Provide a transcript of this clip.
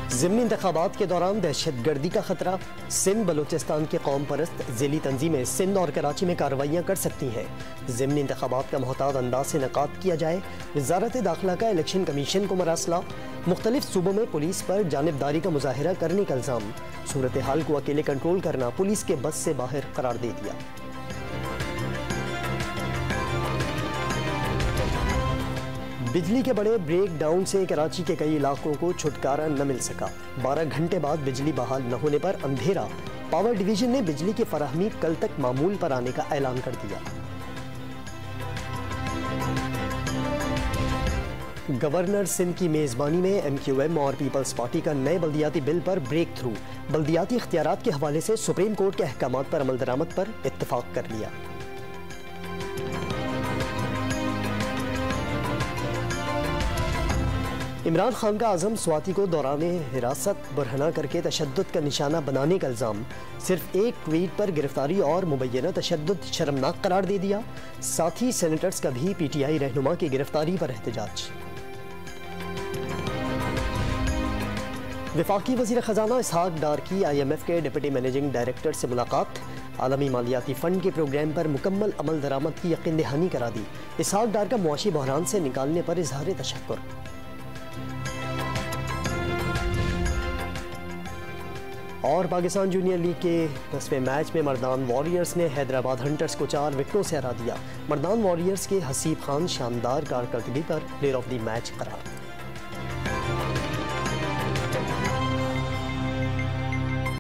ज़िमनी इंतखाबात के दौरान दहशतगर्दी का खतरा। सिंध बलूचिस्तान के कौम परस्त ज़िली तंजीमें सिंध और कराची में कार्रवाइयाँ कर सकती हैं। ज़िमनी इंतखाबात का मोहतात अंदाज से इनेकाद किया जाए। वज़ारत दाखिला का इलेक्शन कमीशन को मरासला। मुख्तलिफ सूबों में पुलिस पर जानिबदारी का मुजाहिरा करने का इल्ज़ाम। सूरत हाल को अकेले कंट्रोल करना पुलिस के बस से बाहर करार दे दिया। बिजली के बड़े ब्रेक डाउन से कराची के कई इलाकों को छुटकारा न मिल सका। 12 घंटे बाद बिजली बहाल न होने पर अंधेरा। पावर डिवीजन ने बिजली की फराहमी कल तक मामूल पर आने का ऐलान कर दिया। गवर्नर सिंध की मेज़बानी में MQM और पीपल्स पार्टी का नए बल्दियाती बिल पर ब्रेक थ्रू। बल्दियाती इख्तियारात के हवाले से सुप्रीम कोर्ट के अहकामात पर अमल दरामद पर इत्तफाक कर लिया। इमरान खान का आज़म स्वाति को दौरान हिरासत बरहना करके तशद्दुद का निशाना बनाने का इल्ज़ाम। सिर्फ एक ट्वीट पर गिरफ्तारी और मुबैना तशद्दुद शर्मनाक करार दे दिया। साथ ही सेनेटर्स का भी PTI रहनुमा की गिरफ्तारी पर एहतजाज। वफाकी वज़ीर ख़ज़ाना इसहाक डार की IMF के डिप्टी मैनेजिंग डायरेक्टर से मुलाकात। आलमी मालियाती फ़ंड के प्रोग्राम पर मुकम्मल अमल दरामद की यकीन दहानी करा दी। इसहाक डार का मुआशी बहरान से निकालने पर इजहार तशक्कुर। और पाकिस्तान जूनियर लीग के 10वें मैच में मर्दान वॉरियर्स ने हैदराबाद हंटर्स को 4 विकेटों से हरा दिया। मर्दान वॉरियर्स के हसीब खान शानदार कारकर्दगी पर प्लेयर ऑफ द मैच करार।